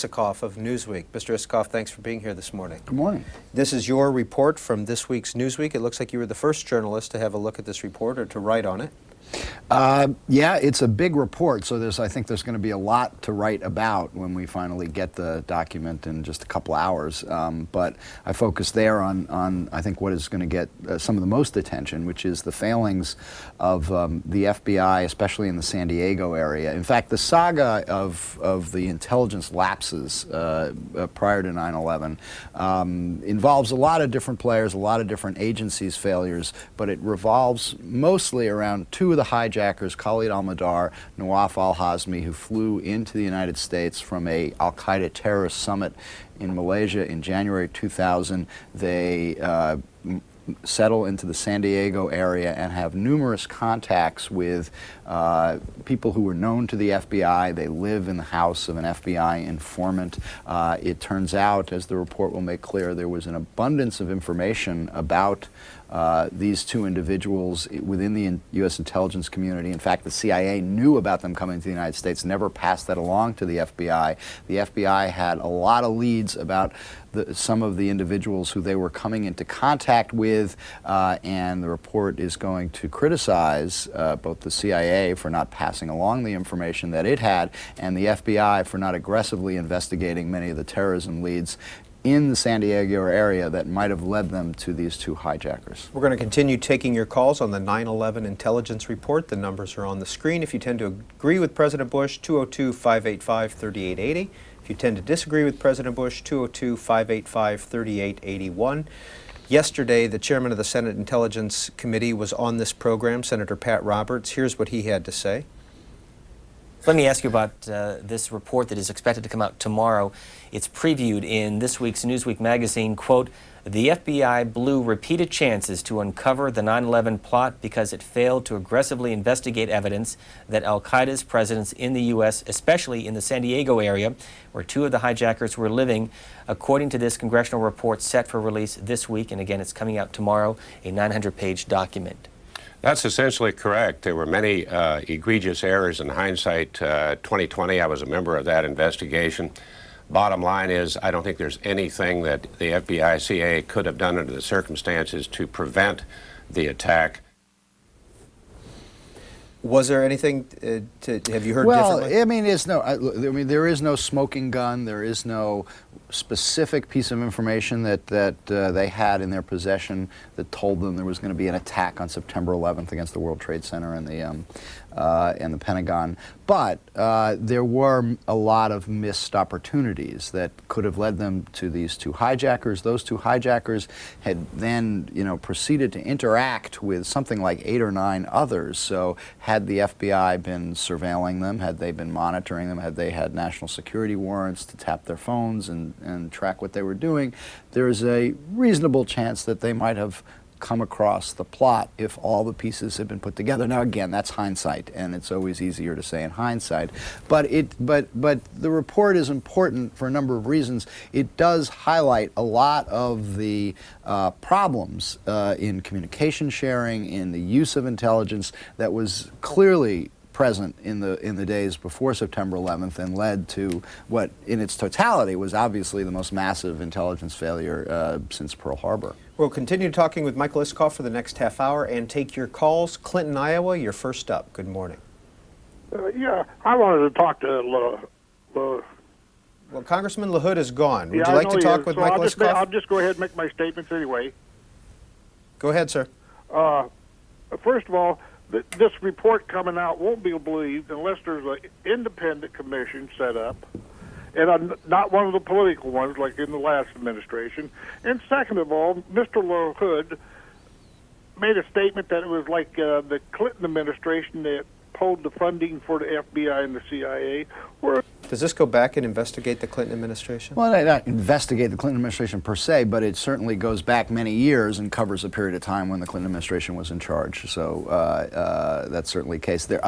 Isikoff of Newsweek. Mr. Isikoff, thanks for being here this morning. Good morning. This is your report from this week's Newsweek. It looks like you were the first journalist to have a look at this report or to write on it. Yeah, it's a big report, so I think there's going to be a lot to write about when we finally get the document in just a couple hours. But I focus there on I think what is going to get some of the most attention, which is the failings of the FBI, especially in the San Diego area. In fact, the saga of the intelligence lapses prior to 9/11 involves a lot of different players, a lot of different agencies' failures, but it revolves mostly around two of the hijackers, Khalid al-Mihdhar, Nawaf al-Hazmi, who flew into the United States from a al-Qaeda terrorist summit in Malaysia in January 2000. They settle into the San Diego area and have numerous contacts with people who were known to the FBI. They live in the house of an FBI informant. It turns out, as the report will make clear, there was an abundance of information about these two individuals within the U.S. intelligence community. In fact, the CIA knew about them coming to the United States, never passed that along to the FBI. The FBI had a lot of leads about some of the individuals who they were coming into contact with, and the report is going to criticize both the CIA for not passing along the information that it had, and the FBI for not aggressively investigating many of the terrorism leads in the San Diego area that might have led them to these two hijackers. We're going to continue taking your calls on the 9/11 intelligence report. The numbers are on the screen. If you tend to agree with President Bush, 202-585-3880. If you tend to disagree with President Bush, 202-585-3881. Yesterday, the chairman of the Senate Intelligence Committee was on this program, Senator Pat Roberts. Here's what he had to say. Let me ask you about this report that is expected to come out tomorrow. It's previewed in this week's Newsweek magazine. Quote, the FBI blew repeated chances to uncover the 9/11 plot because it failed to aggressively investigate evidence that al-Qaeda's presence in the U.S., especially in the San Diego area, where two of the hijackers were living, according to this congressional report set for release this week. And again, it's coming out tomorrow, a 900-page document. That's essentially correct. There were many egregious errors in hindsight. 2020, I was a member of that investigation. Bottom line is, I don't think there's anything that the FBI, CIA could have done under the circumstances to prevent the attack. Was there anything have you heard well, differently? I mean, there is no smoking gun. There is no specific piece of information that they had in their possession that told them there was going to be an attack on September 11th against the World Trade Center and the Pentagon. But there were a lot of missed opportunities that could have led them to these two hijackers. Those two hijackers had then, proceeded to interact with something like 8 or 9 others. So had the FBI been surveilling them, had they been monitoring them, had they had national security warrants to tap their phones and track what they were doing, there's a reasonable chance that they might have come across the plot if all the pieces had been put together. Now again, that's hindsight, and it's always easier to say in hindsight. But the report is important for a number of reasons. It does highlight a lot of the problems in communication sharing, in the use of intelligence that was clearly present in the days before September 11th and led to what in its totality was obviously the most massive intelligence failure since Pearl Harbor. We'll continue talking with Michael Isikoff for the next half hour and take your calls. Clinton, Iowa, you're first up. Good morning. Yeah, I wanted to talk to well, Congressman LaHood is gone. Would yeah, you like to talk with Michael Isikoff? I'll just go ahead and make my statements anyway. Go ahead, sir. First of all, this report coming out won't be believed unless there's an independent commission set up, and not one of the political ones like in the last administration. And second of all, Mr. LaHood made a statement that it was like the Clinton administration that pulled the funding for the FBI and the CIA. Does this go back and investigate the Clinton administration? Well, not investigate the Clinton administration per se, but it certainly goes back many years and covers a period of time when the Clinton administration was in charge. So that's certainly the case. There,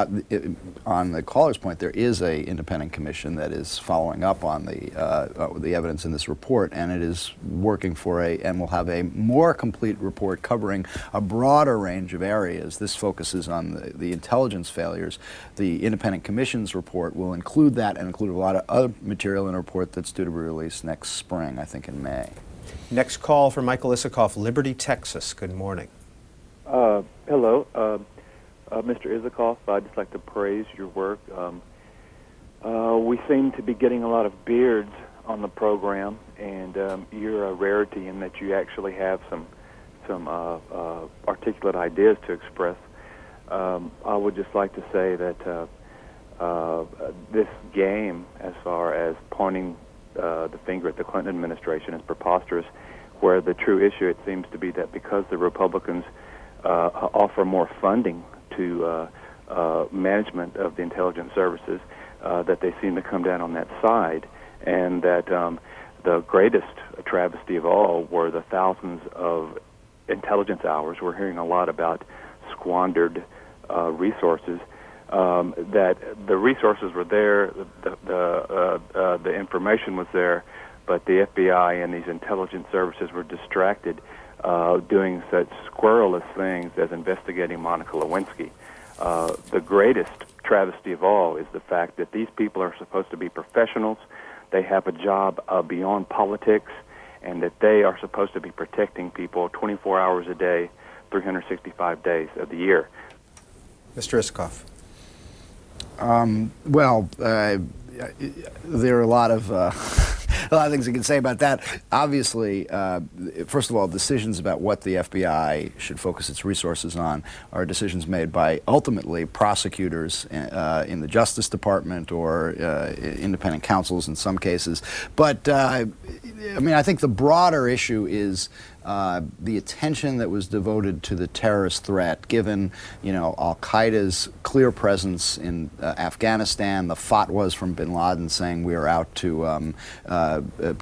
on the caller's point, there is an independent commission that is following up on the evidence in this report, and it is working for and will have a more complete report covering a broader range of areas. This focuses on the intelligence failures. The independent commission's report will include that and include include a lot of other material in a report that's due to be released next spring, I think in May. Next call from Michael Isikoff, Liberty, Texas. Good morning. Hello, Mr. Isikoff. I'd just like to praise your work. We seem to be getting a lot of beards on the program, and you're a rarity in that you actually have some articulate ideas to express. I would just like to say that this game, as far as pointing the finger at the Clinton administration, is preposterous, where the true issue, it seems to be that because the Republicans offer more funding to management of the intelligence services, that they seem to come down on that side, and that the greatest travesty of all were the thousands of intelligence hours. We're hearing a lot about squandered resources. That the resources were there, the information was there, but the FBI and these intelligence services were distracted doing such squirrelous things as investigating Monica Lewinsky. The greatest travesty of all is the fact that these people are supposed to be professionals. They have a job beyond politics, and that they are supposed to be protecting people 24 hours a day, 365 days of the year. Mr. Isikoff. There are a lot of things you can say about that. Obviously, first of all, decisions about what the FBI should focus its resources on are decisions made by ultimately prosecutors in the Justice Department or independent counsels in some cases. But I think the broader issue is the attention that was devoted to the terrorist threat, given Al-Qaeda's clear presence in Afghanistan, the fatwas from bin Laden saying we are out to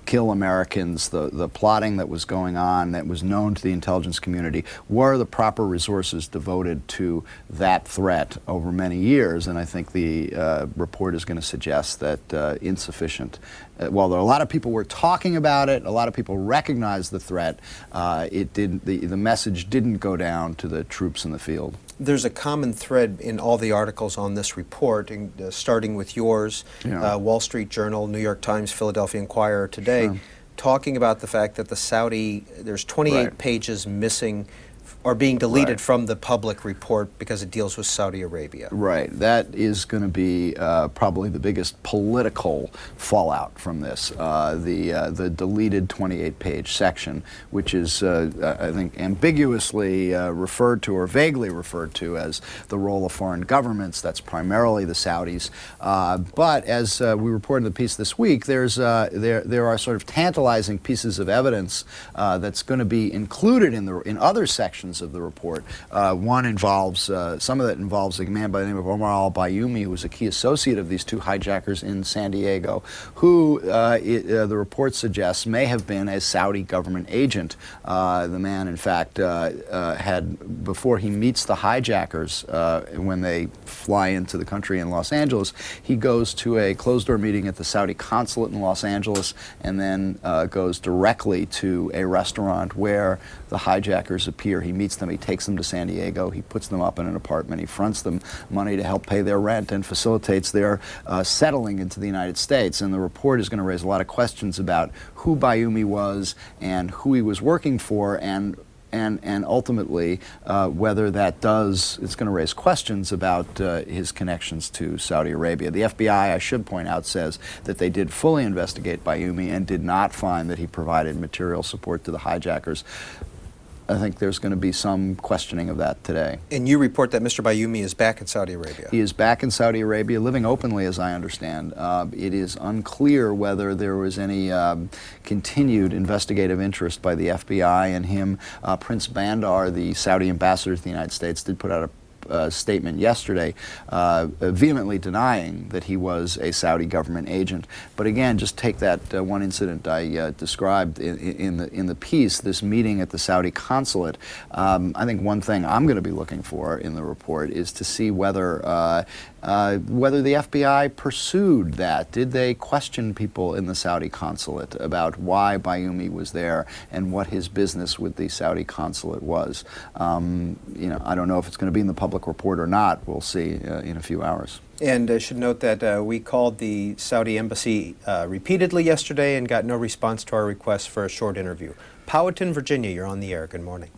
kill Americans, the plotting that was going on that was known to the intelligence community. Were the proper resources devoted to that threat over many years? And I think the report is going to suggest that insufficient. While there are a lot of people were talking about it, a lot of people recognized the threat, the message didn't go down to the troops in the field. There's a common thread in all the articles on this report, starting with yours, Wall Street Journal, New York Times, Philadelphia Inquirer today, talking about the fact that there's 28 pages missing or being deleted from the public report because it deals with Saudi Arabia. Right. That is going to be probably the biggest political fallout from this, the deleted 28-page section, which is, I think, ambiguously referred to or vaguely referred to as the role of foreign governments. That's primarily the Saudis. But as we reported in the piece this week, there are sort of tantalizing pieces of evidence that's going to be included in other sections of the report. One involves, some of that involves a man by the name of Omar al-Bayoumi, who was a key associate of these two hijackers in San Diego, who the report suggests may have been a Saudi government agent. The man, in fact, had, before he meets the hijackers when they fly into the country in Los Angeles, he goes to a closed-door meeting at the Saudi consulate in Los Angeles and then goes directly to a restaurant where the hijackers appear. He meets them, he takes them to San Diego, he puts them up in an apartment, he fronts them money to help pay their rent and facilitates their settling into the United States. And the report is going to raise a lot of questions about who Bayoumi was and who he was working for, and ultimately whether that it's going to raise questions about his connections to Saudi Arabia. The FBI, I should point out, says that they did fully investigate Bayoumi and did not find that he provided material support to the hijackers. I think there's going to be some questioning of that today. And you report that Mr. Bayoumi is back in Saudi Arabia. He is back in Saudi Arabia, living openly, as I understand. It is unclear whether there was any continued investigative interest by the FBI in him. Prince Bandar, the Saudi ambassador to the United States, did put out a statement yesterday vehemently denying that he was a Saudi government agent. But again, just take that one incident I described in the piece, this meeting at the Saudi consulate. I think one thing I'm going to be looking for in the report is to see whether whether the FBI pursued that. Did they question people in the Saudi consulate about why Bayoumi was there and what his business with the Saudi consulate was? I don't know if it's going to be in the public report or not. We'll see in a few hours. And I should note that we called the Saudi embassy repeatedly yesterday and got no response to our request for a short interview. Powhatan, Virginia, you're on the air. Good morning.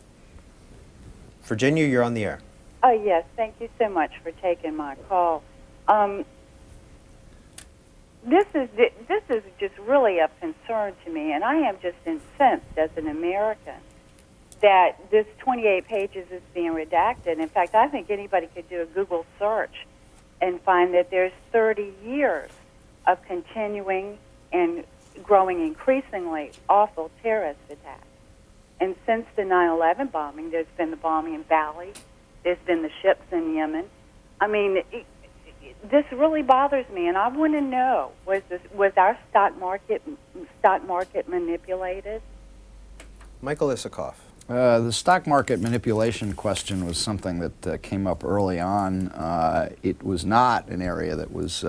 Virginia, you're on the air. Oh, yes. Thank you so much for taking my call. This is just really of concern to me, and I am just incensed as an American that this 28 pages is being redacted. In fact, I think anybody could do a Google search and find that there's 30 years of continuing and growing increasingly awful terrorist attacks. And since the 9/11 bombing, there's been the bombing in Bali, there's been the ships in Yemen. I mean, this really bothers me, and I want to know, was our stock market manipulated? Michael Isikoff. The stock market manipulation question was something that came up early on. It was not an area that was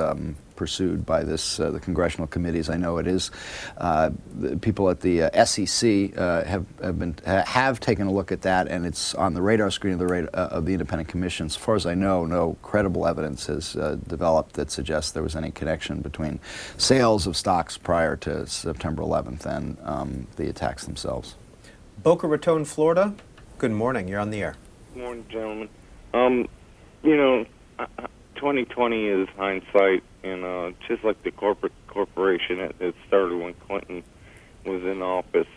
pursued by the congressional committees. I know it is. The people at the SEC have taken a look at that, and it's on the radar screen of the independent commission. As far as I know, no credible evidence has developed that suggests there was any connection between sales of stocks prior to September 11th and the attacks themselves. Boca Raton, Florida. Good morning. You're on the air. Good morning, gentlemen. 2020 is hindsight, and just like the corporation, it started when Clinton was in office.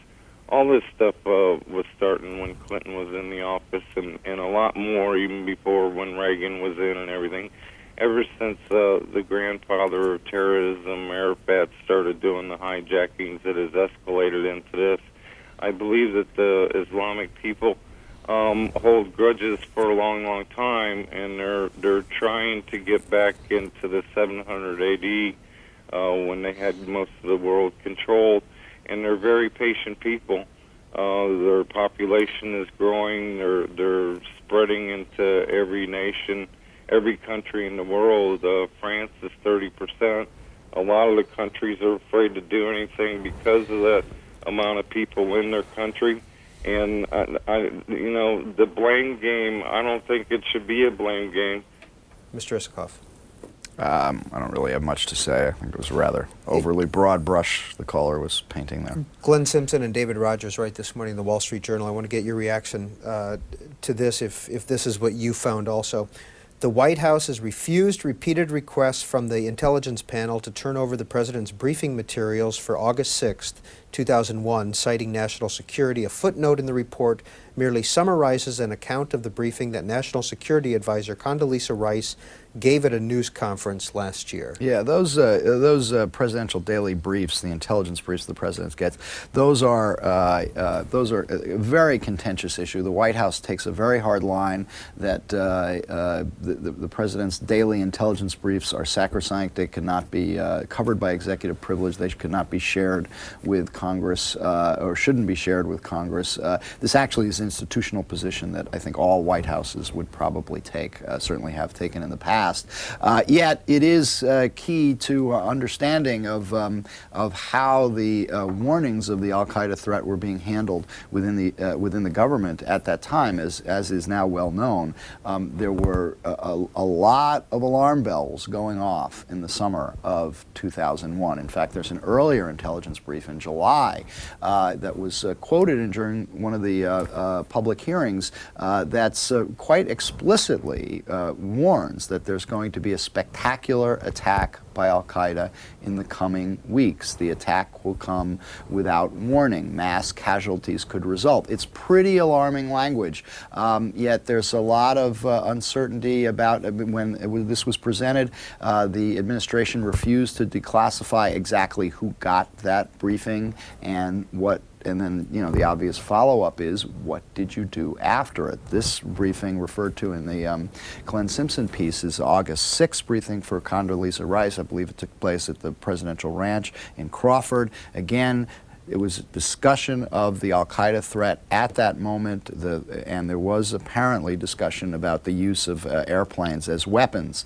All this stuff was starting when Clinton was in the office, and a lot more even before when Reagan was in and everything. Ever since the grandfather of terrorism, Arafat, started doing the hijackings, it has escalated into this. I believe that the Islamic people hold grudges for a long, long time, and they're trying to get back into the 700 AD when they had most of the world controlled. And they're very patient people. Their population is growing. They're spreading into every nation, every country in the world. France is 30%. A lot of the countries are afraid to do anything because of that amount of people in their country. And the blame game, I don't think it should be a blame game. Mr. Isikoff. I don't really have much to say. I think it was a rather overly broad brush the caller was painting there. Glenn Simpson and David Rogers write this morning in the Wall Street Journal. I want to get your reaction to this, if this is what you found also. The White House has refused repeated requests from the intelligence panel to turn over the president's briefing materials for August 6th, 2001, citing national security. A footnote in the report merely summarizes an account of the briefing that National Security Advisor Condoleezza Rice gave at a news conference last year. Yeah, those presidential daily briefs, the intelligence briefs the president gets, those are a very contentious issue. The White House takes a very hard line that the president's daily intelligence briefs are sacrosanct. They cannot be covered by executive privilege. They could not be shared with Congress or shouldn't be shared with Congress. This actually is an institutional position that I think all White Houses would probably take, certainly have taken in the past. Yet it is key to understanding of how the warnings of the Al-Qaeda threat were being handled within the government at that time, as is now well known. There were a lot of alarm bells going off in the summer of 2001. In fact, there's an earlier intelligence brief in July that was quoted during one of the public hearings that's quite explicitly warns that there's going to be a spectacular attack by Al-Qaeda in the coming weeks. The attack will come without warning. Mass casualties could result. It's pretty alarming language, yet there's a lot of uncertainty about when this was presented. The administration refused to declassify exactly who got that briefing and what. And then, the obvious follow-up is, what did you do after it? This briefing referred to in the Glenn Simpson piece is August 6th briefing for Condoleezza Rice. I believe it took place at the presidential ranch in Crawford. Again, It was a discussion of the al-Qaeda threat at that moment, and there was apparently discussion about the use of airplanes as weapons.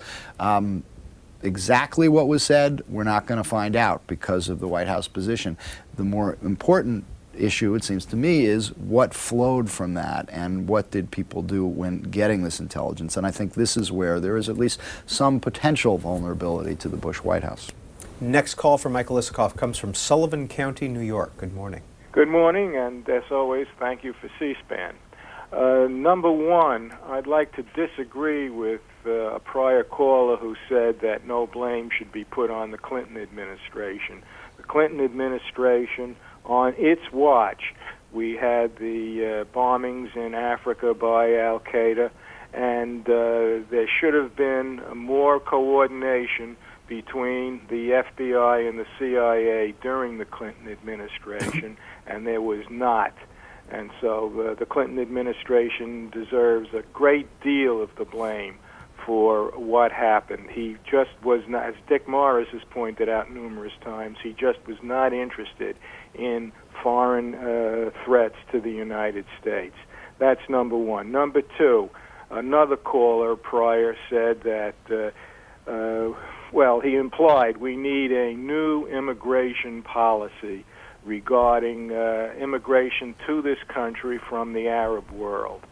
Exactly what was said, we're not going to find out because of the White House position. The more important issue, it seems to me, is what flowed from that and what did people do when getting this intelligence. And I think this is where there is at least some potential vulnerability to the Bush White House. Next call from Michael Isikoff comes from Sullivan County, New York. Good morning. Good morning, and as always, thank you for C-SPAN. Number one, I'd like to disagree with a prior caller who said that no blame should be put on the Clinton administration. The Clinton administration, on its watch, we had the bombings in Africa by al-Qaeda, and there should have been more coordination between the FBI and the CIA during the Clinton administration, and there was not. And so the Clinton administration deserves a great deal of the blame for what happened. He just was not, as Dick Morris has pointed out numerous times, he just was not interested in foreign threats to the United States. That's number one. Number two, another caller prior said that, well, he implied we need a new immigration policy regarding immigration to this country from the Arab world.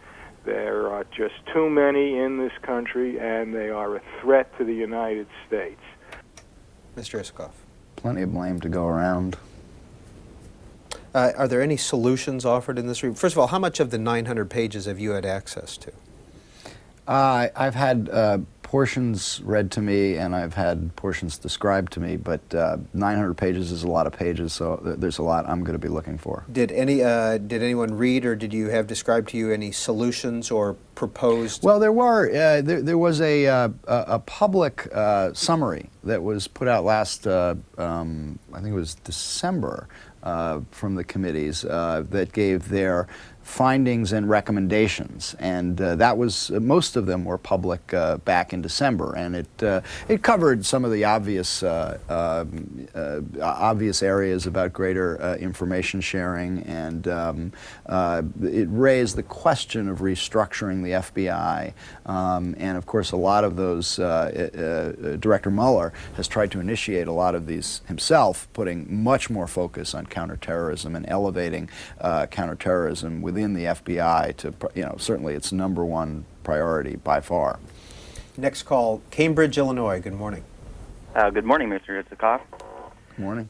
There are just too many in this country, and they are a threat to the United States. Mr. Isikoff. Plenty of blame to go around. Are there any solutions offered in this report? First of all, how much of the 900 pages have you had access to? I've had portions read to me, and I've had portions described to me, but 900 pages is a lot of pages, so there's a lot I'm going to be looking for. Did anyone read, or did you have described to you any solutions or proposed? Well, there were. There was a public summary that was put out last, I think it was December, from the committees that gave their findings and recommendations, and that was most of them were public back in December, and it covered some of the obvious areas about greater information sharing, and it raised the question of restructuring the FBI, and of course a lot of those Director Mueller has tried to initiate a lot of these himself, putting much more focus on counterterrorism and elevating counterterrorism within the FBI to, certainly its number one priority by far. Next call, Cambridge, Illinois. Good morning. Good morning, Mr. Isikoff. Good morning.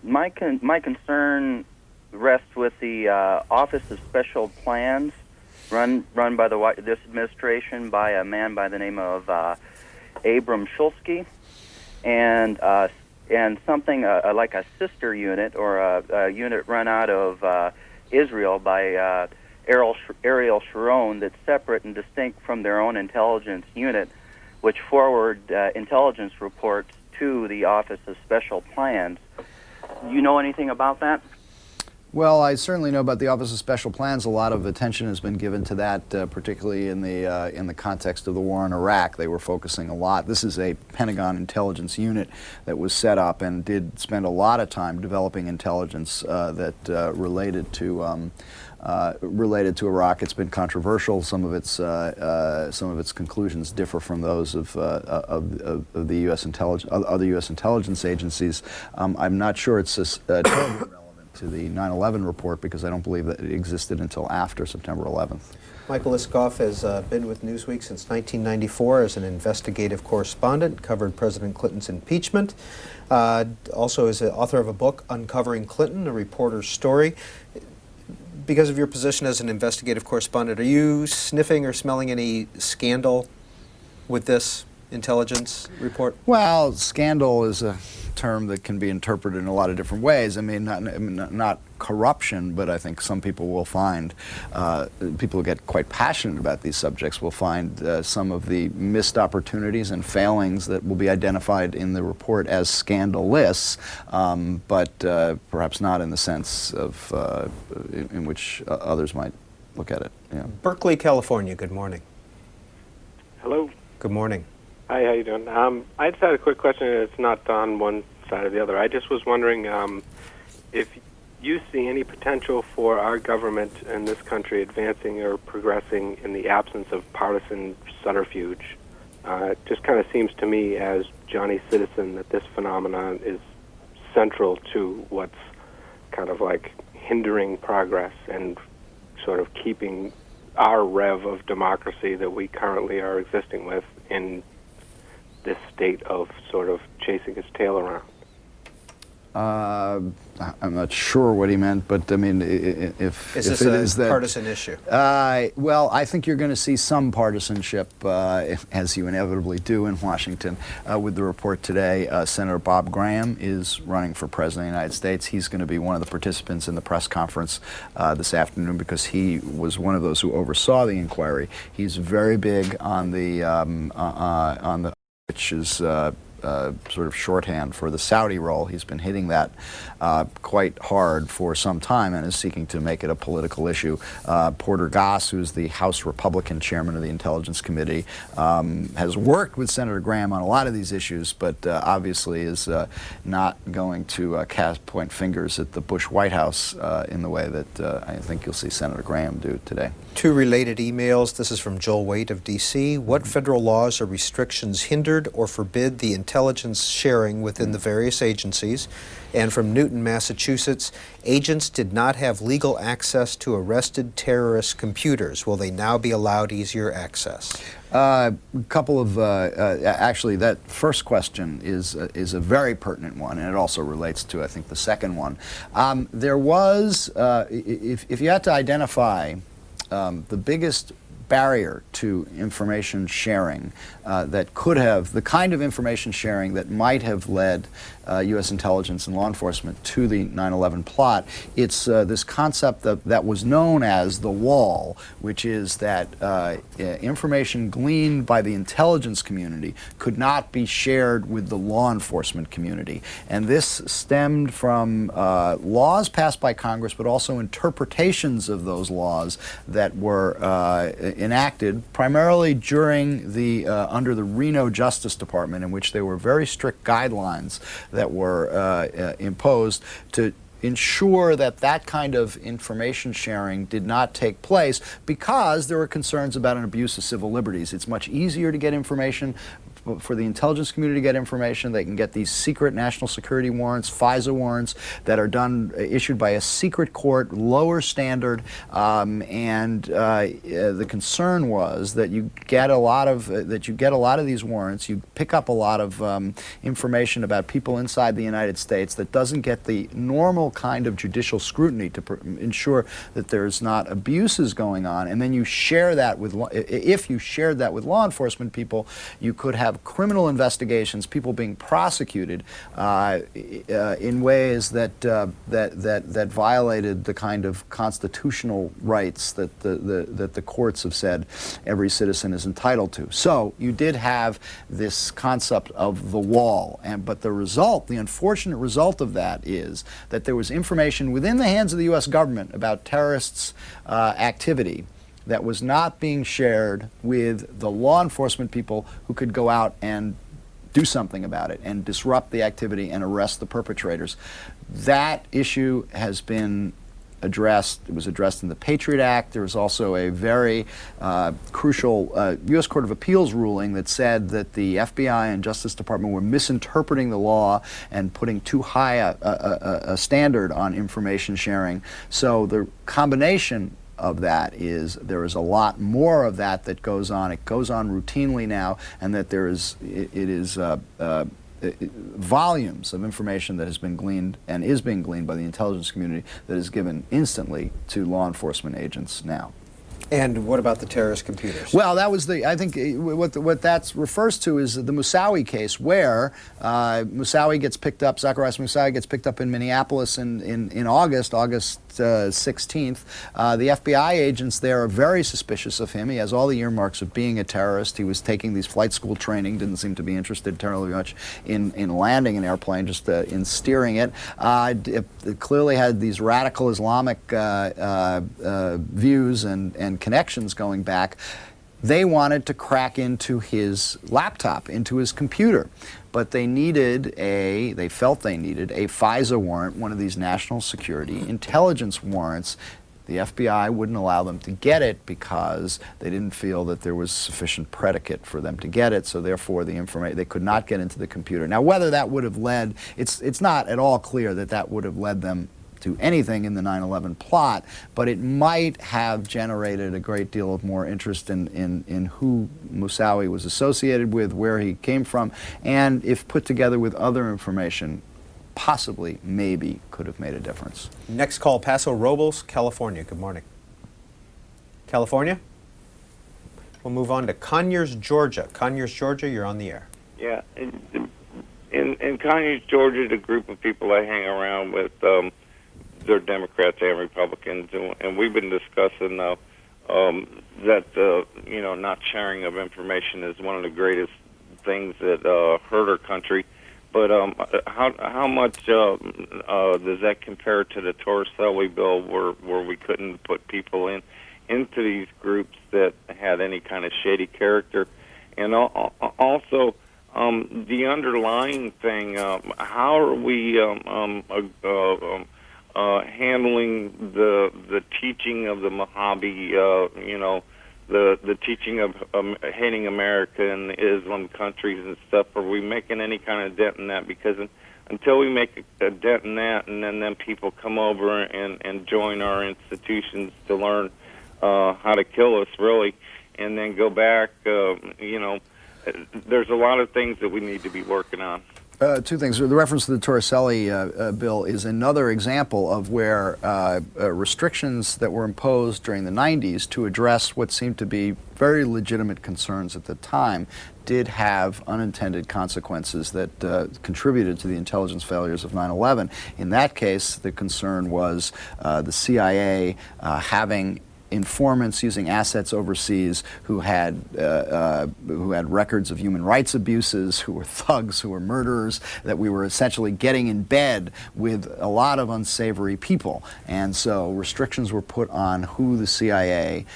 My concern rests with the Office of Special Plans, run by this administration by a man by the name of Abram Shulsky, and something like a sister unit or a unit run out of Israel by Ariel Sharon that's separate and distinct from their own intelligence unit, which forward intelligence reports to the Office of Special Plans. Do you know anything about that? Well, I certainly know about the Office of Special Plans. A lot of attention has been given to that, particularly in the context of the war in Iraq. They were focusing a lot. This is a Pentagon intelligence unit that was set up and did spend a lot of time developing intelligence that related to Iraq. It's been controversial. Some of its conclusions differ from those of the U.S. other U.S. intelligence agencies. I'm not sure it's totally relevant to the 9/11 report because I don't believe that it existed until after September 11th. Michael Isikoff has been with Newsweek since 1994 as an investigative correspondent, covered President Clinton's impeachment. Also is the author of a book, Uncovering Clinton, A Reporter's Story. Because of your position as an investigative correspondent, are you sniffing or smelling any scandal with this intelligence report? Well, scandal is a term that can be interpreted in a lot of different ways. I mean, not corruption, but I think some people will find, people who get quite passionate about these subjects will find some of the missed opportunities and failings that will be identified in the report as scandalous, but perhaps not in the sense of in which others might look at it. Yeah. Berkeley, California, good morning. Hello. Good morning. Hi, how you doing? I just had a quick question, and it's not on one side or the other. I just was wondering if you see any potential for our government in this country advancing or progressing in the absence of partisan subterfuge? It just kind of seems to me, as Johnny Citizen, that this phenomenon is central to what's kind of like hindering progress and sort of keeping our rev of democracy that we currently are existing with in this state of sort of chasing its tail around. I'm not sure what he meant, but I mean, if Is if this it a is that partisan issue? Well, I think you're going to see some partisanship, as you inevitably do in Washington. With the report today, Senator Bob Graham is running for President of the United States. He's going to be one of the participants in the press conference this afternoon because he was one of those who oversaw the inquiry. He's very big on the which is sort of shorthand for the Saudi role. He's been hitting that quite hard for some time and is seeking to make it a political issue. Porter Goss, who's the House Republican chairman of the Intelligence Committee, has worked with Senator Graham on a lot of these issues, but obviously is not going to point fingers at the Bush White House in the way that I think you'll see Senator Graham do today. Two related emails. This is from Joel Waite of D.C. What federal laws or restrictions hindered or forbid the intelligence sharing within the various agencies? And from Newton, Massachusetts, agents did not have legal access to arrested terrorist computers. Will they now be allowed easier access? A couple of, actually, that first question is a very pertinent one, and it also relates to, I think, the second one. There was, if you had to identify the biggest barrier to information sharing that could have, the kind of information sharing that might have led U.S. intelligence and law enforcement to the 9/11 plot, it's this concept that was known as the wall, which is that information gleaned by the intelligence community could not be shared with the law enforcement community. And this stemmed from laws passed by Congress, but also interpretations of those laws that were enacted primarily during the under the Reno Justice Department, in which there were very strict guidelines that were imposed to ensure that that kind of information sharing did not take place because there were concerns about an abuse of civil liberties. It's much easier to get information for the intelligence community to get information. They can get these secret national security warrants, FISA warrants, that are done, issued by a secret court, lower standard, and the concern was that you get a lot of these warrants, you pick up a lot of information about people inside the United States that doesn't get the normal kind of judicial scrutiny to ensure that there's not abuses going on, and then you share that with, if you shared that with law enforcement people, you could have criminal investigations, people being prosecuted in ways that violated the kind of constitutional rights that the courts have said every citizen is entitled to. So you did have this concept of the wall, but the result, the unfortunate result of that is that there was information within the hands of the U.S. government about terrorists' activity that was not being shared with the law enforcement people who could go out and do something about it and disrupt the activity and arrest the perpetrators. That issue has been addressed. It was addressed in the Patriot Act. There was also a very crucial U.S. Court of Appeals ruling that said that the FBI and Justice Department were misinterpreting the law and putting too high a standard on information sharing. So the combination of that is there is a lot more of that that goes on. It goes on routinely now, and that there is volumes of information that has been gleaned and is being gleaned by the intelligence community that is given instantly to law enforcement agents now. And what about the terrorist computers? Well, that was I think what that refers to is the Moussaoui case, where Moussaoui gets picked up, Zacharias Moussaoui gets picked up in Minneapolis in August 16th. The FBI agents there are very suspicious of him. He has all the earmarks of being a terrorist. He was taking these flight school training, didn't seem to be interested terribly much in landing an airplane, just in steering it. It clearly had these radical Islamic views and connections going back. They wanted to crack into his laptop, into his computer, but they felt they needed a FISA warrant, one of these national security intelligence warrants. The FBI wouldn't allow them to get it because they didn't feel that there was sufficient predicate for them to get it, so therefore they could not get into the computer. Now, whether that would have led, it's not at all clear that that would have led them to anything in the 9/11 plot, but it might have generated a great deal of more interest in who Moussaoui was associated with, where he came from, and if put together with other information, possibly, maybe, could have made a difference. Next call, Paso Robles, California. Good morning. California? We'll move on to Conyers, Georgia. Conyers, Georgia, you're on the air. Yeah, in Conyers, Georgia, the group of people I hang around with, they're Democrats and Republicans, and we've been discussing that not sharing of information is one of the greatest things that hurt our country. But how much does that compare to the Torricelli bill, where we couldn't put people into these groups that had any kind of shady character, and also the underlying thing? How are we handling the teaching of the Mojave, the teaching of hating America and Islam countries and stuff? Are we making any kind of dent in that? Because until we make a dent in that, and then people come over and join our institutions to learn how to kill us, really, and then go back, there's a lot of things that we need to be working on. Two things. The reference to the Torricelli bill is another example of where restrictions that were imposed during the 90s to address what seemed to be very legitimate concerns at the time did have unintended consequences that contributed to the intelligence failures of 9/11. In that case, the concern was the CIA having informants using assets overseas who had records of human rights abuses, who were thugs, who were murderers, that we were essentially getting in bed with a lot of unsavory people. And so restrictions were put on who the CIA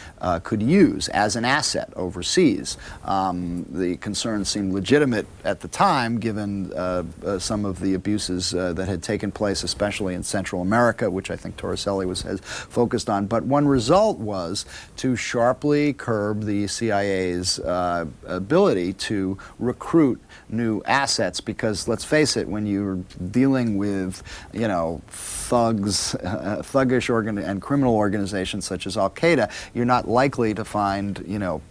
could use as an asset overseas. The concern seemed legitimate at the time, given some of the abuses that had taken place, especially in Central America, which I think Torricelli has focused on. But one result was to sharply curb the CIA's ability to recruit new assets, because let's face it, when you're dealing with, thugs, thuggish and criminal organizations such as Al-Qaeda, you're not likely to find,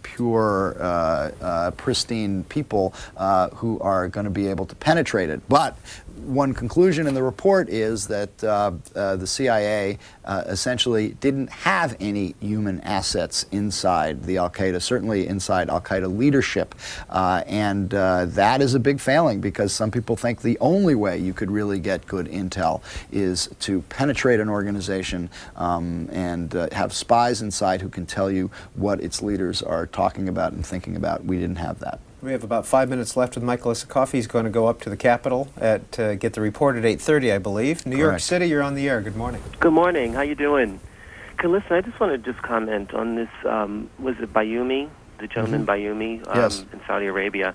pure, pristine people who are going to be able to penetrate it. But one conclusion in the report is that the CIA essentially didn't have any human assets inside the Al-Qaeda, certainly inside Al-Qaeda leadership. And that is a big failing, because some people think the only way you could really get good intel is to penetrate an organization and have spies inside who can tell you what its leaders are talking about and thinking about. We didn't have that. We have about 5 minutes left with Michael Isikoff. He's going to go up to the Capitol to get the report at 8:30, I believe. New York City, you're on the air. Good morning. Good morning. How you doing? Okay, listen, I just want to just comment on this, was it Bayoumi, the gentleman Bayoumi Yes. in Saudi Arabia?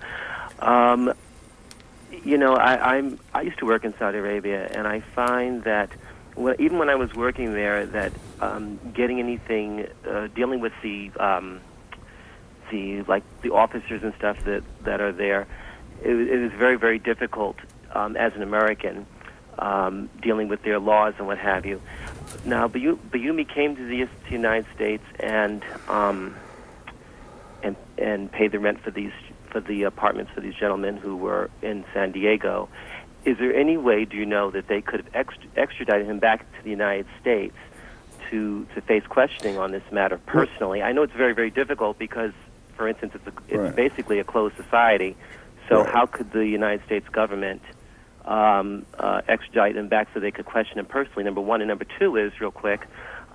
I used to work in Saudi Arabia, and I find that even when I was working there, that getting anything, dealing with the officers and stuff that are there, it is very, very difficult as an American, dealing with their laws and what have you. Now, Bayoumi came to the United States and paid the rent for the apartments for these gentlemen who were in San Diego. Is there any way, do you know, that they could have extradited him back to the United States to face questioning on this matter personally? I know it's very, very difficult because, for instance, it's basically a closed society. So how could the United States government extradite him back so they could question him personally, number one? And number two is, real quick,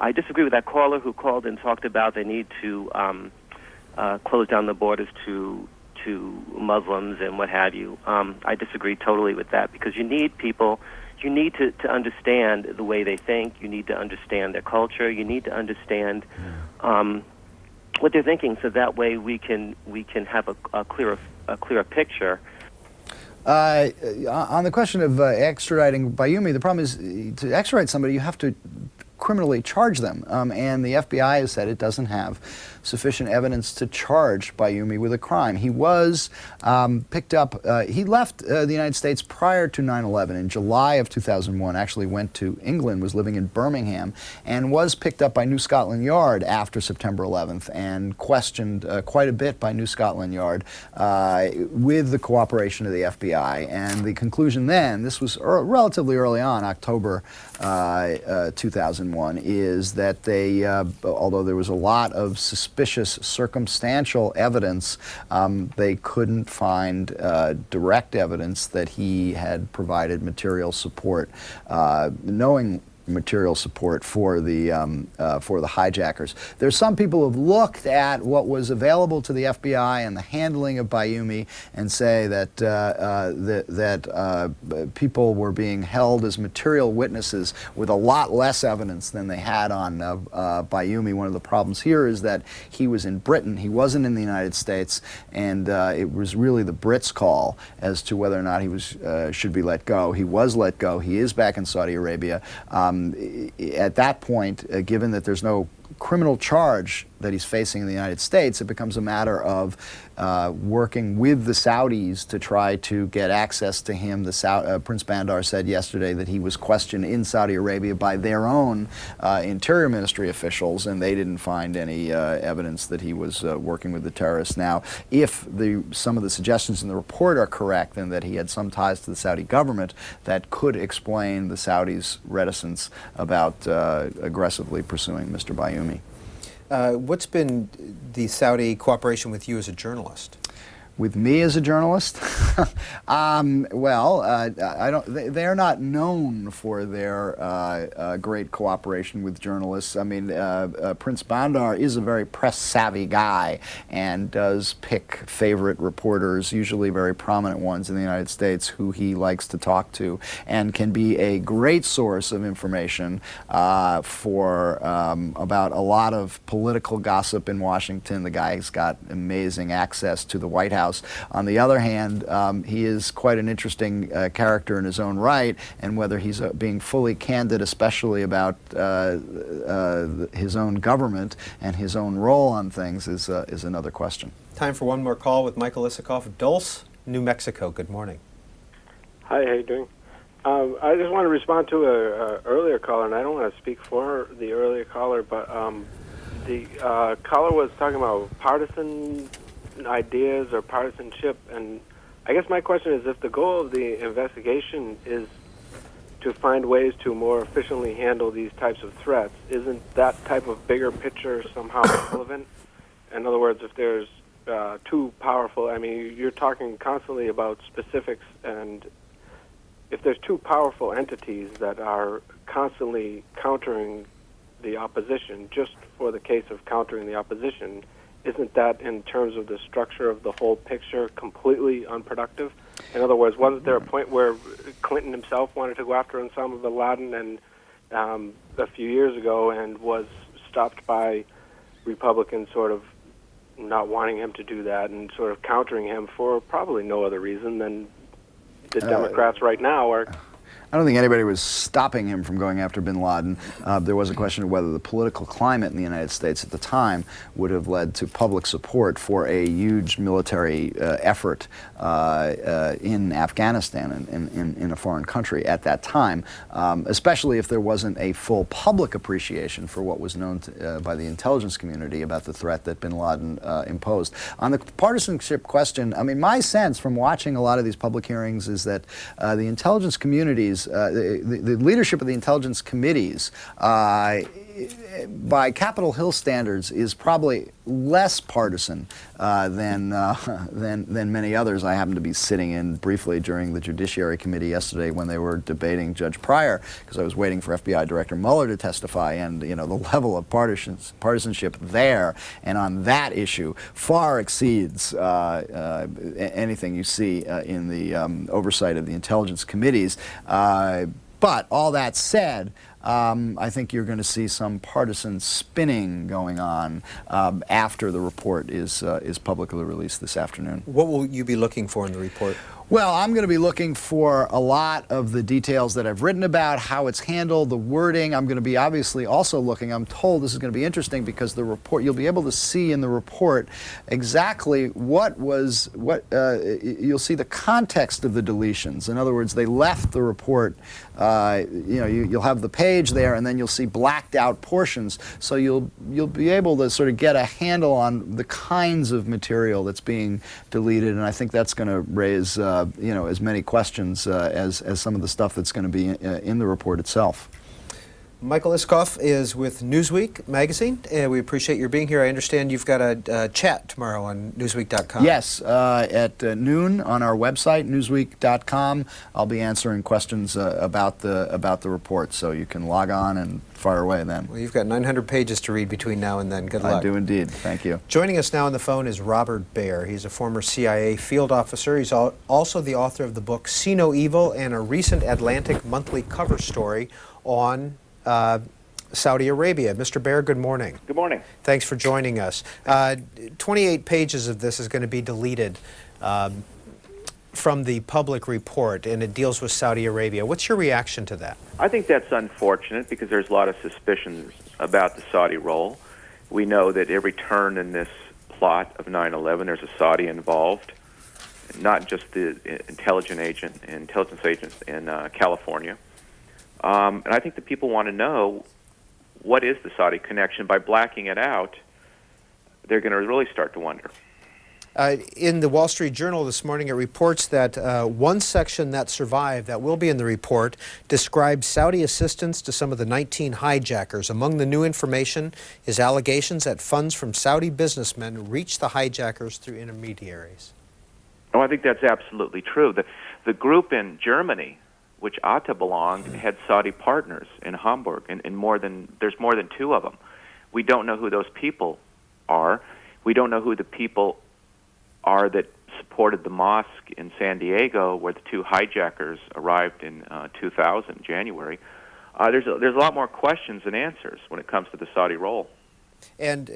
I disagree with that caller who called and talked about they need to close down the borders to Muslims and what have you. I disagree totally with that, because you need people, you need to understand the way they think, you need to understand their culture, you need to understand what they're thinking, so that way we can have a clearer picture. On the question of extraditing Bayoumi, the problem is to extradite somebody, you have to criminally charge them. And the FBI has said it doesn't have sufficient evidence to charge Bayoumi with a crime. He was picked up, he left the United States prior to 9/11 in July of 2001, actually went to England, was living in Birmingham, and was picked up by New Scotland Yard after September 11th and questioned quite a bit by New Scotland Yard with the cooperation of the FBI. And the conclusion then, this was relatively early on, October 2001, is that they, although there was a lot of suspicious circumstantial evidence, they couldn't find direct evidence that he had provided material support, knowing material support for the hijackers. There's some people who have looked at what was available to the FBI and the handling of Bayoumi and say that people were being held as material witnesses with a lot less evidence than they had on Bayoumi. One of the problems here is that he was in Britain, he wasn't in the United States, and it was really the Brits' call as to whether or not he was should be let go. He was let go. He is back in Saudi Arabia. At that point, given that there's no criminal charge that he's facing in the United States, it becomes a matter of working with the Saudis to try to get access to him. Prince Bandar said yesterday that he was questioned in Saudi Arabia by their own Interior Ministry officials, and they didn't find any evidence that he was working with the terrorists. Now, if some of the suggestions in the report are correct, and that he had some ties to the Saudi government, that could explain the Saudis' reticence about aggressively pursuing Mr. Bayoumi. What's been the Saudi cooperation with you as a journalist? With me as a journalist? They're not known for their great cooperation with journalists. I mean, Prince Bandar is a very press-savvy guy and does pick favorite reporters, usually very prominent ones in the United States, who he likes to talk to, and can be a great source of information for about a lot of political gossip in Washington. The guy's got amazing access to the White House. On the other hand, he is quite an interesting character in his own right, and whether he's being fully candid, especially about his own government and his own role on things, is another question. Time for one more call with Michael Isikoff of Dulce, New Mexico. Good morning. Hi, how you doing? I just want to respond to an earlier caller, and I don't want to speak for the earlier caller, but the caller was talking about partisan ideas or partisanship, and I guess my question is, if the goal of the investigation is to find ways to more efficiently handle these types of threats, isn't that type of bigger picture somehow relevant? In other words, if there's too powerful, I mean, you're talking constantly about specifics, and if there's two powerful entities that are constantly countering the opposition, just for the case of countering the opposition, isn't that, in terms of the structure of the whole picture, completely unproductive? In other words, wasn't there a point where Clinton himself wanted to go after Osama bin Laden and a few years ago, and was stopped by Republicans sort of not wanting him to do that and sort of countering him for probably no other reason than the Democrats right now are... I don't think anybody was stopping him from going after bin Laden. There was a question of whether the political climate in the United States at the time would have led to public support for a huge military effort in Afghanistan and in a foreign country at that time, especially if there wasn't a full public appreciation for what was known by the intelligence community about the threat that bin Laden imposed. On the partisanship question, I mean, my sense from watching a lot of these public hearings is that the intelligence communities, the leadership of the intelligence committees, by Capitol Hill standards, is probably less partisan than many others. I happened to be sitting in briefly during the Judiciary Committee yesterday when they were debating Judge Pryor, because I was waiting for FBI Director Mueller to testify, and the level of partisanship there and on that issue far exceeds anything you see in the oversight of the intelligence committees. But all that said, I think you're going to see some partisan spinning going on after the report is publicly released this afternoon. What will you be looking for in the report? Well, I'm going to be looking for a lot of the details that I've written about, how it's handled, the wording. I'm going to be obviously also looking, I'm told this is going to be interesting because the report, you'll be able to see in the report exactly you'll see the context of the deletions. In other words, they left the report, you'll have the page there and then you'll see blacked out portions. So you'll be able to sort of get a handle on the kinds of material that's being deleted, and I think that's going to raise as many questions as some of the stuff that's going to be in the report itself. Michael Isikoff is with Newsweek magazine, and we appreciate your being here. I understand you've got a chat tomorrow on Newsweek.com. Yes, at noon on our website, Newsweek.com. I'll be answering questions about the report, so you can log on and fire away then. Well, you've got 900 pages to read between now and then. Good luck. I do indeed. Thank you. Joining us now on the phone is Robert Baer. He's a former CIA field officer. He's also the author of the book See No Evil and a recent Atlantic Monthly cover story on Saudi Arabia. Mr. Baer, good morning. Good morning. Thanks for joining us. 28 pages of this is going to be deleted from the public report, and it deals with Saudi Arabia. What's your reaction to that? I think that's unfortunate because there's a lot of suspicions about the Saudi role. We know that every turn in this plot of 9/11, there's a Saudi involved, not just the intelligence agents in California. And I think the people want to know what is the Saudi connection. By blacking it out, they're going to really start to wonder. In the Wall Street Journal this morning, it reports that one section that survived, that will be in the report, describes Saudi assistance to some of the 19 hijackers. Among the new information is allegations that funds from Saudi businessmen reached the hijackers through intermediaries. Oh, I think that's absolutely true. The group in Germany, which Atta belonged, had Saudi partners in Hamburg, and there's more than two of them. We don't know who those people are. We don't know who the people are that supported the mosque in San Diego, where the two hijackers arrived in 2000, January. There's a lot more questions than answers when it comes to the Saudi role. And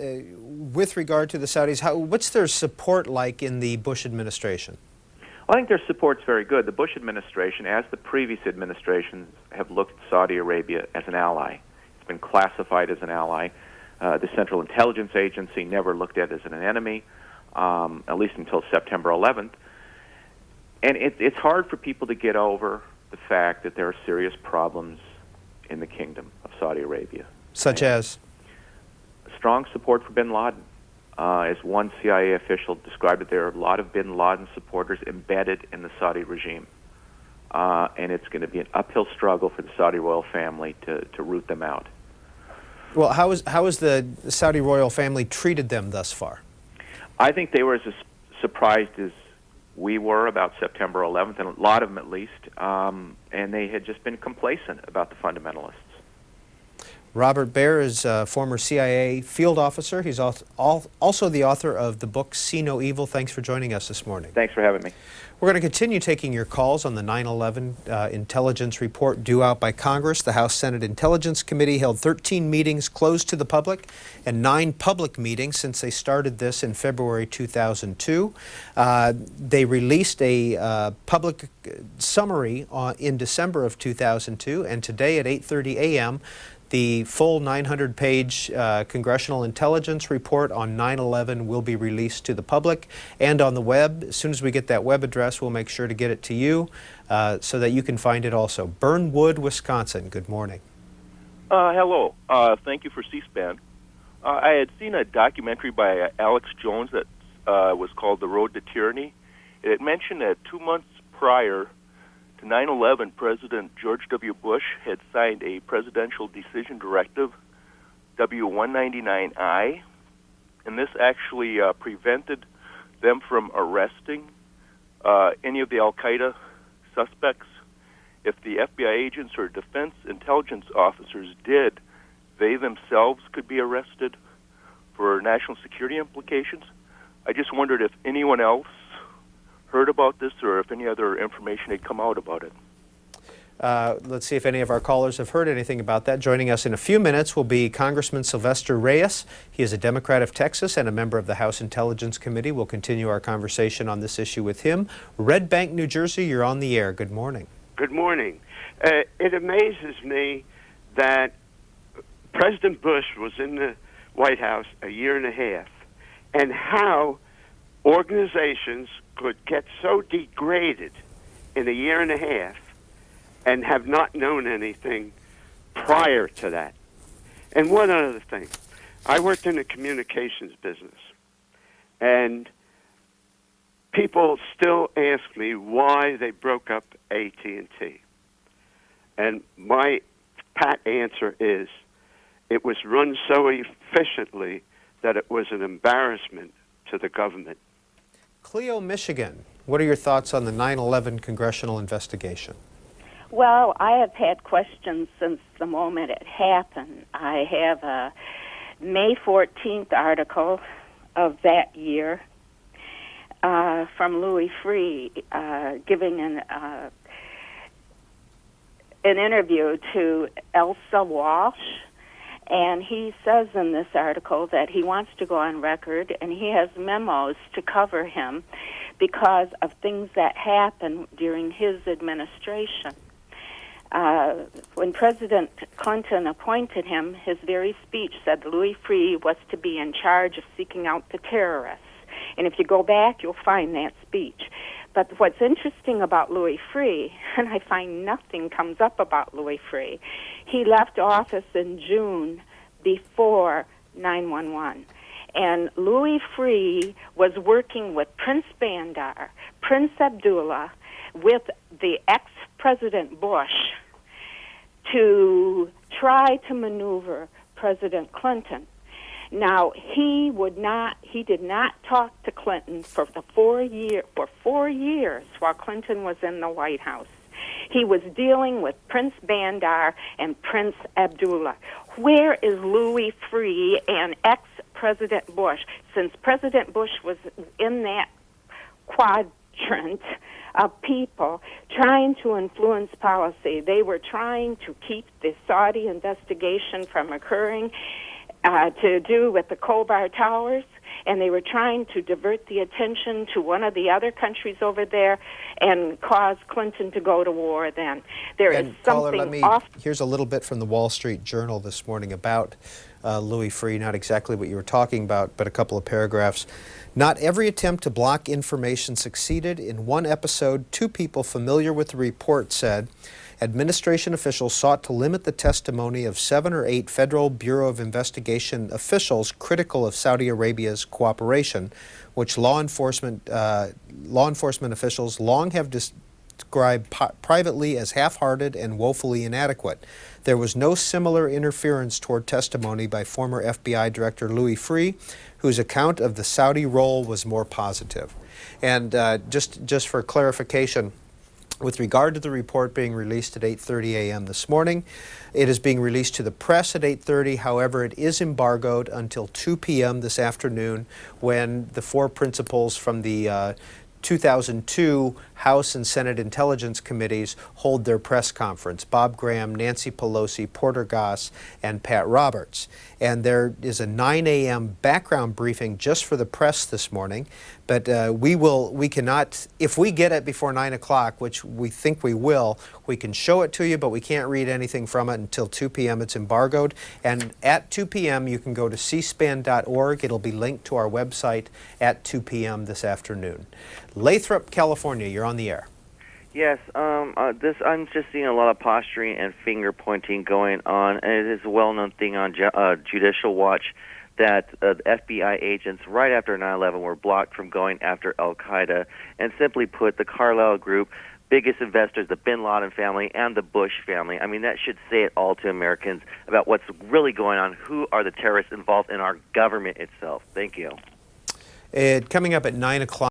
with regard to the Saudis, what's their support like in the Bush administration? I think their support's very good. The Bush administration, as the previous administrations, have looked at Saudi Arabia as an ally. It's been classified as an ally. The Central Intelligence Agency never looked at it as an enemy, at least until September 11th. And it's hard for people to get over the fact that there are serious problems in the kingdom of Saudi Arabia. Such as? Strong support for bin Laden. As one CIA official described it, there are a lot of bin Laden supporters embedded in the Saudi regime. And it's going to be an uphill struggle for the Saudi royal family to root them out. Well, how has the Saudi royal family treated them thus far? I think they were as surprised as we were about September 11th, and a lot of them at least, and they had just been complacent about the fundamentalists. Robert Baer is a former CIA field officer. He's also the author of the book See No Evil. Thanks for joining us this morning. Thanks for having me. We're going to continue taking your calls on the 9/11 intelligence report due out by Congress. The House Senate Intelligence Committee held 13 meetings closed to the public and 9 public meetings since they started this in February 2002. They released a public summary in December of 2002, and today at 8:30 a.m., the full 900-page congressional intelligence report on 9/11 will be released to the public and on the web. As soon as we get that web address, we'll make sure to get it to you so that you can find it also. Burnwood, Wisconsin, good morning. Hello. Thank you for C-SPAN. I had seen a documentary by Alex Jones that was called The Road to Tyranny. It mentioned that 2 months prior to 9/11, President George W. Bush had signed a presidential decision directive, W-199I, and this actually prevented them from arresting any of the al-Qaeda suspects. If the FBI agents or defense intelligence officers did, they themselves could be arrested for national security implications. I just wondered if anyone else heard about this or if any other information had come out about it. Let's see if any of our callers have heard anything about that. Joining us in a few minutes will be Congressman Sylvester Reyes. He is a Democrat of Texas and a member of the House Intelligence Committee. We'll continue our conversation on this issue with him. Red Bank, New Jersey, you're on the air. Good morning. Good morning. It amazes me that President Bush was in the White House a year and a half, and how organizations could get so degraded in a year and a half and have not known anything prior to that. And one other thing, I worked in the communications business, and people still ask me why they broke up AT&T. And my pat answer is, it was run so efficiently that it was an embarrassment to the government. Cleo, Michigan, what are your thoughts on the 9/11 congressional investigation? Well, I have had questions since the moment it happened. I have a May 14th article of that year from Louis Freeh giving an interview to Elsa Walsh. And he says in this article that he wants to go on record, and he has memos to cover him because of things that happened during his administration. When President Clinton appointed him, his very speech said Louis Freeh was to be in charge of seeking out the terrorists. And if you go back, you'll find that speech. But what's interesting about Louis Freeh, and I find nothing comes up about Louis Freeh, he left office in June before 9/11. And Louis Freeh was working with Prince Bandar, Prince Abdullah, with the ex-President Bush to try to maneuver President Clinton. Now, he did not talk to Clinton for 4 years while Clinton was in the White House. He was dealing with Prince Bandar and Prince Abdullah. Where is Louis Freeh and ex-President Bush? Since President Bush was in that quadrant of people trying to influence policy, they were trying to keep the Saudi investigation from occurring, to do with the Khobar Towers, and they were trying to divert the attention to one of the other countries over there and cause Clinton to go to war then. There is something off. Here's a little bit from the Wall Street Journal this morning about Louis Freeh, not exactly what you were talking about, but a couple of paragraphs. Not every attempt to block information succeeded. In one episode, 2 people familiar with the report said, administration officials sought to limit the testimony of 7 or 8 Federal Bureau of Investigation officials critical of Saudi Arabia's cooperation, which law enforcement officials long have described privately as half-hearted and woefully inadequate. There was no similar interference toward testimony by former FBI Director Louis Freeh, whose account of the Saudi role was more positive. And just for clarification, with regard to the report being released at 8:30 a.m. this morning, it is being released to the press at 8:30. However, it is embargoed until 2 p.m. this afternoon, when the 4 principals from the 2002 House and Senate Intelligence Committees hold their press conference. Bob Graham, Nancy Pelosi, Porter Goss, and Pat Roberts. And there is a 9 a.m. background briefing just for the press this morning. But we cannot, if we get it before 9 o'clock, which we think we will, we can show it to you, but we can't read anything from it until 2 p.m. It's embargoed. And at 2 p.m. you can go to cspan.org. It'll be linked to our website at 2 p.m. this afternoon. Lathrop, California, you're on the air. Yes, I'm just seeing a lot of posturing and finger pointing going on, and it is a well-known thing on Judicial Watch that FBI agents right after 9/11 were blocked from going after Al-Qaeda, and simply put, the Carlyle Group, biggest investors, the Bin Laden family, and the Bush family. I mean, that should say it all to Americans about what's really going on, who are the terrorists involved in our government itself. Thank you. Coming up at 9 o'clock.